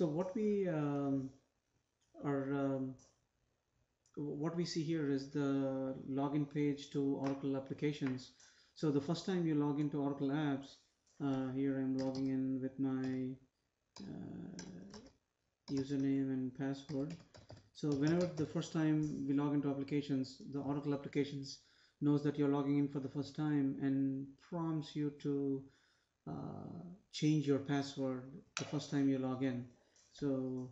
So what we are what we see here is the login page to Oracle applications. So the first time you log into Oracle apps, here I'm logging in with my username and password. So whenever the first time we log into applications, the Oracle applications knows that you're logging in for the first time and prompts you to change your password the first time you log in. So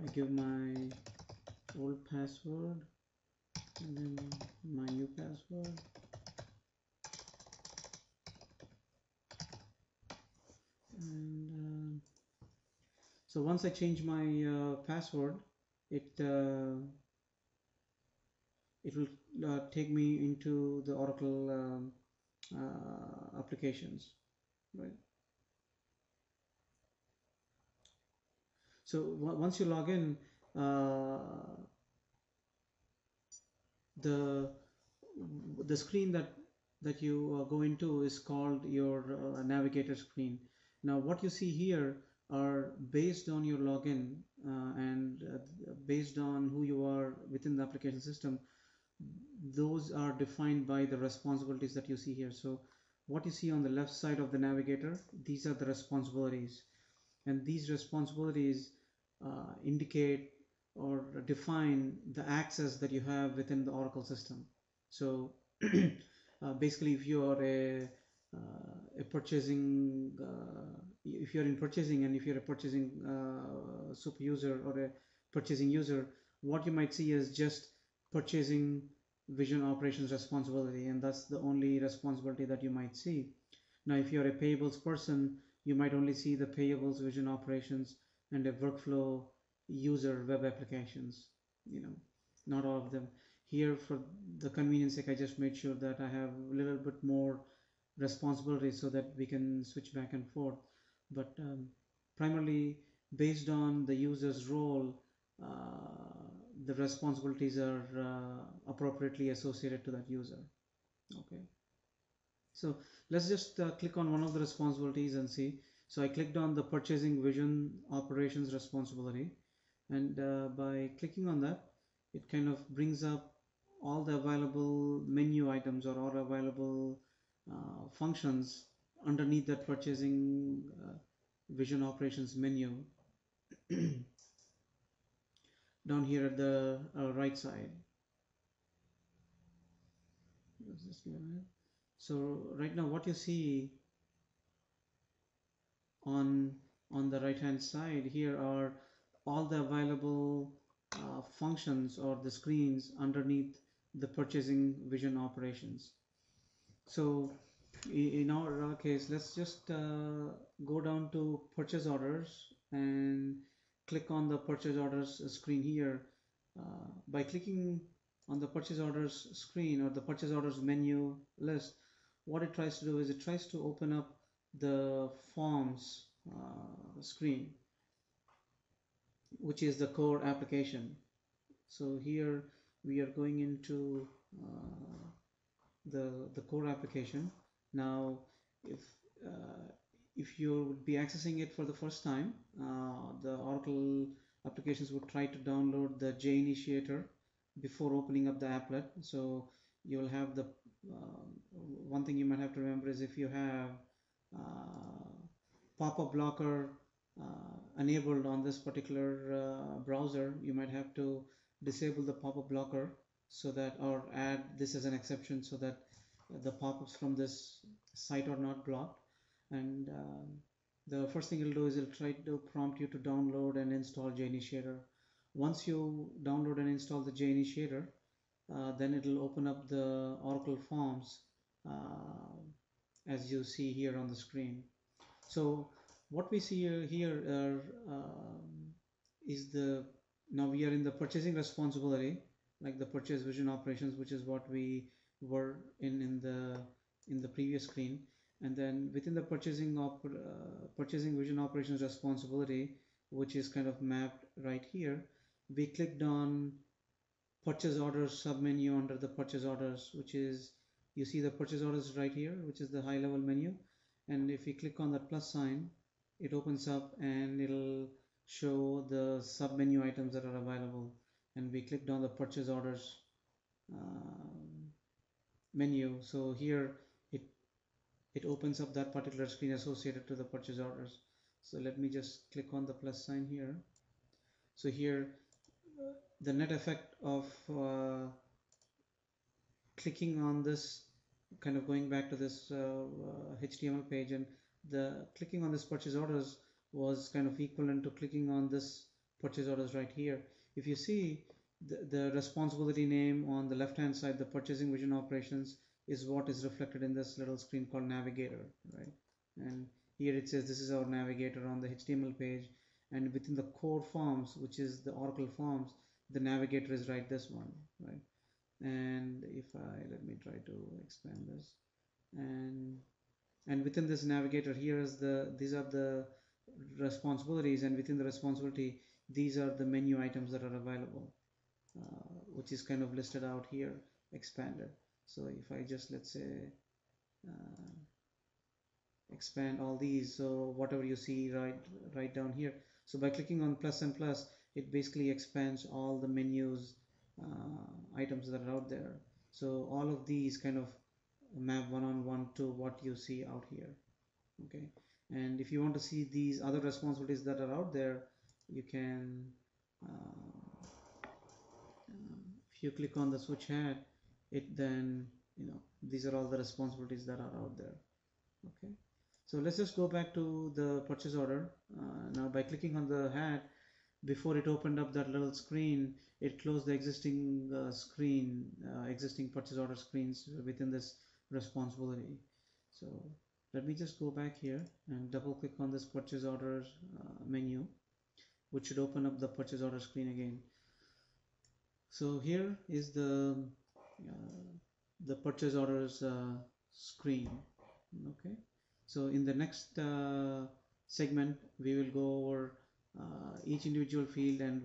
I give my old password and then my new password, and so once I change my password, it it will take me into the Oracle applications, right? So once you log in, the the screen that you go into is called your Navigator screen. Now what you see here are based on your login and based on who you are within the application system. Those are defined by the responsibilities that you see here. So what you see on the left side of the Navigator, these are the responsibilities, and these responsibilities indicate or define the access that you have within the Oracle system. So basically, if you are a purchasing, if you're in purchasing, and if you're a purchasing super user or a purchasing user, what you might see is just purchasing vision operations responsibility, and that's the only responsibility that you might see. Now if you're a payables person, you might only see the payables vision operations and a workflow user web applications, you know, not all of them. Here, for the convenience sake, I just made sure that I have a little bit more responsibility so that we can switch back and forth. But primarily based on the user's role, the responsibilities are appropriately associated to that user. Okay, so let's just click on one of the responsibilities and see. So I clicked on the purchasing vision operations responsibility, and by clicking on that, it kind of brings up all the available menu items or all available functions underneath that purchasing vision operations menu down here at the right side. Let's just give it a minute. So right now what you see on the right hand side here are all the available functions or the screens underneath the purchasing vision operations. So in our case, let's just go down to purchase orders and click on the purchase orders screen here. By clicking on the purchase orders screen or the purchase orders menu list, what it tries to do is it tries to open up the forms screen, which is the core application. So here we are going into the core application. Now if you would be accessing it for the first time, the Oracle applications would try to download the JInitiator before opening up the applet. So you'll have the one thing you might have to remember is if you have pop-up blocker enabled on this particular browser, you might have to disable the pop-up blocker so that, or add this as an exception so that the pop-ups from this site are not blocked. And the first thing it'll do is it'll try to prompt you to download and install JInitiator. Once you download and install the JInitiator, then it'll open up the Oracle forms as you see here on the screen. So what we see here is now we are in the purchasing responsibility, like the purchase vision operations, which is what we were in the previous screen. And then within the purchasing vision operations responsibility, which is kind of mapped right here, we clicked on purchase orders submenu under the purchase orders, which is, you see the purchase orders right here, which is the high level menu. And if we click on that plus sign, it opens up and it'll show the sub menu items that are available, and we clicked on the purchase orders menu. So here it it opens up that particular screen associated to the purchase orders. So let me just click on the plus sign here. So here the net effect of clicking on this, kind of going back to this HTML page, and the clicking on this purchase orders was kind of equivalent to clicking on this purchase orders right here. If you see the responsibility name on the left hand side, the purchasing vision operations, is what is reflected in this little screen called Navigator, right? And here it says this is our Navigator on the HTML page, and within the core forms, which is the Oracle forms, the Navigator is right this one, right? And if let me try to expand this, and within this Navigator, here is these are the responsibilities, and within the responsibility, these are the menu items that are available, which is kind of listed out here, expanded. So if I just, let's say, uh, expand all these, so whatever you see right down here, so by clicking on plus and plus, it basically expands all the menus items that are out there. So all of these kind of map one-on-one to what you see out here. Okay, and if you want to see these other responsibilities that are out there, you can if you click on the switch hat, it then, these are all the responsibilities that are out there. Okay, so let's just go back to the purchase order. Now by clicking on the hat, before it opened up that little screen, it closed the existing existing purchase order screens within this responsibility. So let me just go back here and double click on this purchase orders menu, which should open up the purchase order screen again. So here is the purchase orders screen. Okay, so in the next segment we will go over each individual field and